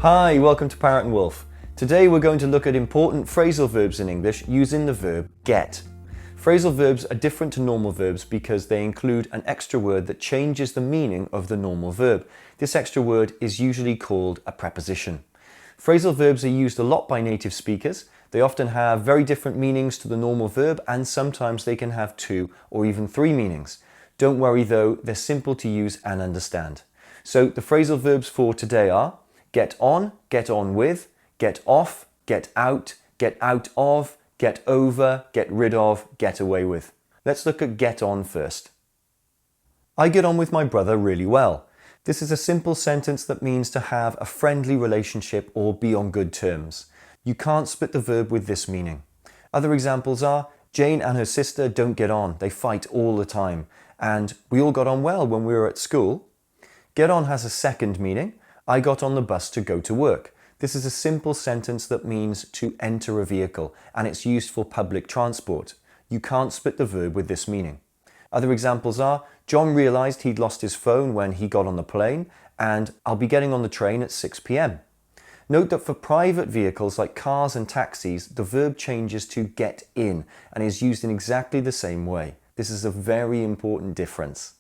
Hi, welcome to Parrot and Wolf. Today we're going to look at important phrasal verbs in English using the verb get. Phrasal verbs are different to normal verbs because they include an extra word that changes the meaning of the normal verb. This extra word is usually called a preposition. Phrasal verbs are used a lot by native speakers. They often have very different meanings to the normal verb, and sometimes they can have 2 or even 3 meanings. Don't worry though, they're simple to use and understand. So the phrasal verbs for today are get on with, get off, get out of, get over, get rid of, get away with. Let's look at get on first. I get on with my brother really well. This is a simple sentence that means to have a friendly relationship or be on good terms. You can't split the verb with this meaning. Other examples are Jane and her sister don't get on, they fight all the time, and we all got on well when we were at school. Get on has a second meaning. I got on the bus to go to work. This is a simple sentence that means to enter a vehicle, and it's used for public transport. You can't split the verb with this meaning. Other examples are John realised he'd lost his phone when he got on the plane, and I'll be getting on the train at 6 p.m. Note that for private vehicles like cars and taxis, the verb changes to get in and is used in exactly the same way. This is a very important difference.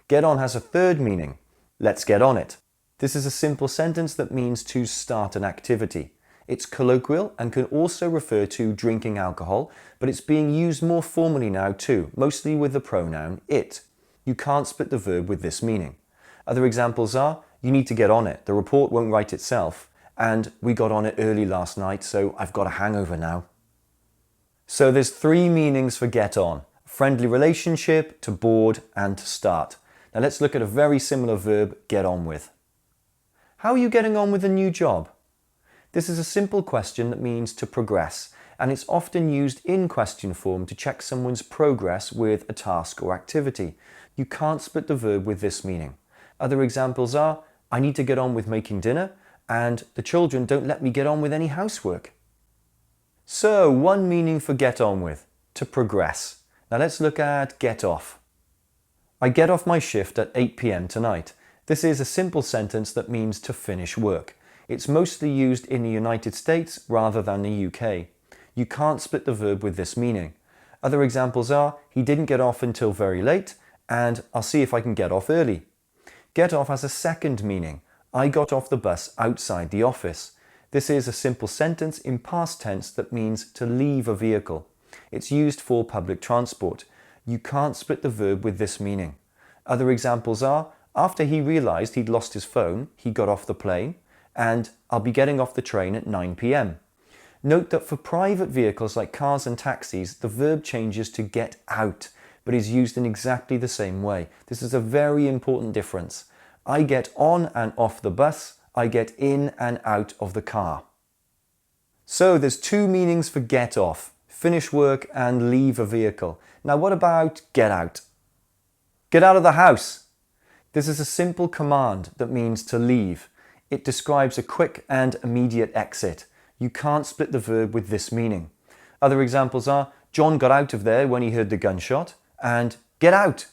Get on has a third meaning. Let's get on it. This is a simple sentence that means to start an activity. It's colloquial and can also refer to drinking alcohol, but it's being used more formally now too, mostly with the pronoun it. You can't split the verb with this meaning. Other examples are, you need to get on it, the report won't write itself, and we got on it early last night, so I've got a hangover now. So there's 3 meanings for get on: friendly relationship, to board, and to start. Now let's look at a very similar verb, get on with. How are you getting on with a new job? This is a simple question that means to progress, and it's often used in question form to check someone's progress with a task or activity. You can't split the verb with this meaning. Other examples are, I need to get on with making dinner, and the children don't let me get on with any housework. So, one meaning for get on with, to progress. Now let's look at get off. I get off my shift at 8 p.m. tonight. This is a simple sentence that means to finish work. It's mostly used in the United States rather than the UK. You can't split the verb with this meaning. Other examples are, he didn't get off until very late, and I'll see if I can get off early. Get off has a second meaning. I got off the bus outside the office. This is a simple sentence in past tense that means to leave a vehicle. It's used for public transport. You can't split the verb with this meaning. Other examples are, after he realised he'd lost his phone, he got off the plane, and I'll be getting off the train at 9 p.m. Note that for private vehicles like cars and taxis, the verb changes to get out, but is used in exactly the same way. This is a very important difference. I get on and off the bus, I get in and out of the car. So there's 2 meanings for get off: finish work and leave a vehicle. Now what about get out? Get out of the house. This is a simple command that means to leave. It describes a quick and immediate exit. You can't split the verb with this meaning. Other examples are, John got out of there when he heard the gunshot, and get out.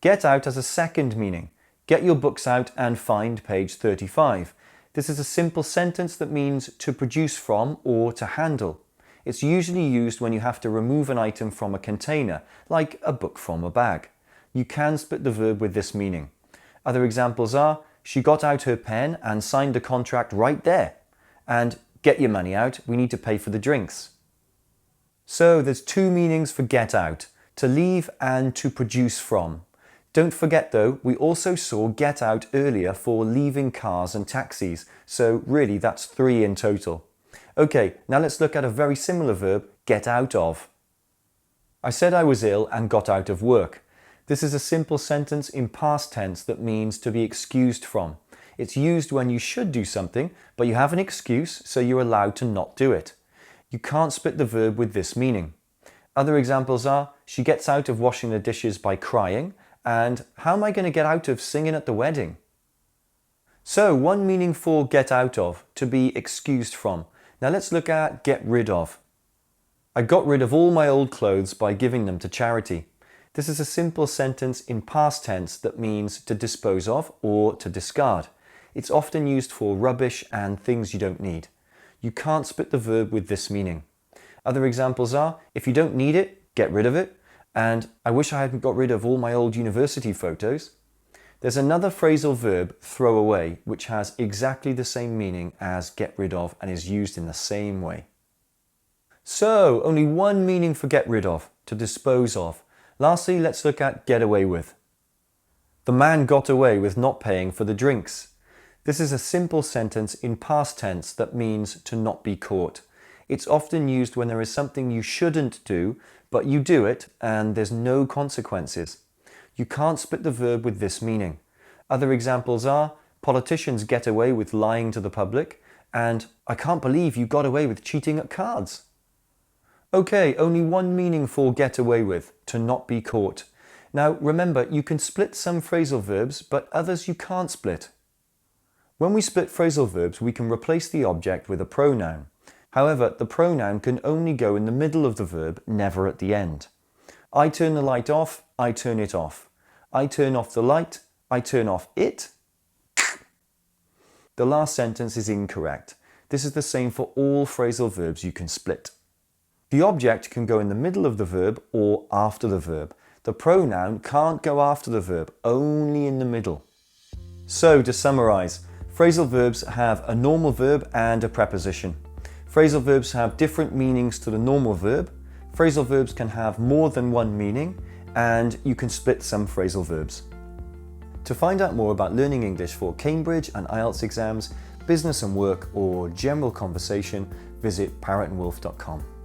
Get out has a second meaning. Get your books out and find page 35. This is a simple sentence that means to produce from or to handle. It's usually used when you have to remove an item from a container, like a book from a bag. You can split the verb with this meaning. Other examples are, she got out her pen and signed the contract right there. And get your money out, we need to pay for the drinks. So there's 2 meanings for get out: to leave and to produce from. Don't forget though, we also saw get out earlier for leaving cars and taxis, so really that's 3 in total. Okay, now let's look at a very similar verb, get out of. I said I was ill and got out of work. This is a simple sentence in past tense that means to be excused from. It's used when you should do something, but you have an excuse, so you're allowed to not do it. You can't split the verb with this meaning. Other examples are, she gets out of washing the dishes by crying, and how am I going to get out of singing at the wedding? So, one meaning for get out of, to be excused from. Now let's look at get rid of. I got rid of all my old clothes by giving them to charity. This is a simple sentence in past tense that means to dispose of or to discard. It's often used for rubbish and things you don't need. You can't split the verb with this meaning. Other examples are, if you don't need it, get rid of it, and I wish I hadn't got rid of all my old university photos. There's another phrasal verb, throw away, which has exactly the same meaning as get rid of and is used in the same way. So, only one meaning for get rid of, to dispose of. Lastly, let's look at get away with. The man got away with not paying for the drinks. This is a simple sentence in past tense that means to not be caught. It's often used when there is something you shouldn't do, but you do it and there's no consequences. You can't split the verb with this meaning. Other examples are, politicians get away with lying to the public, and I can't believe you got away with cheating at cards. Okay, only one meaning for get away with, to not be caught. Now remember, you can split some phrasal verbs, but others you can't split. When we split phrasal verbs, we can replace the object with a pronoun. However, the pronoun can only go in the middle of the verb, never at the end. I turn the light off, I turn it off. I turn off the light, I turn off it. The last sentence is incorrect. This is the same for all phrasal verbs you can split. The object can go in the middle of the verb or after the verb. The pronoun can't go after the verb, only in the middle. So, to summarize, phrasal verbs have a normal verb and a preposition. Phrasal verbs have different meanings to the normal verb. Phrasal verbs can have more than one meaning, and you can split some phrasal verbs. To find out more about learning English for Cambridge and IELTS exams, business and work, or general conversation, visit ParrotandWolf.com.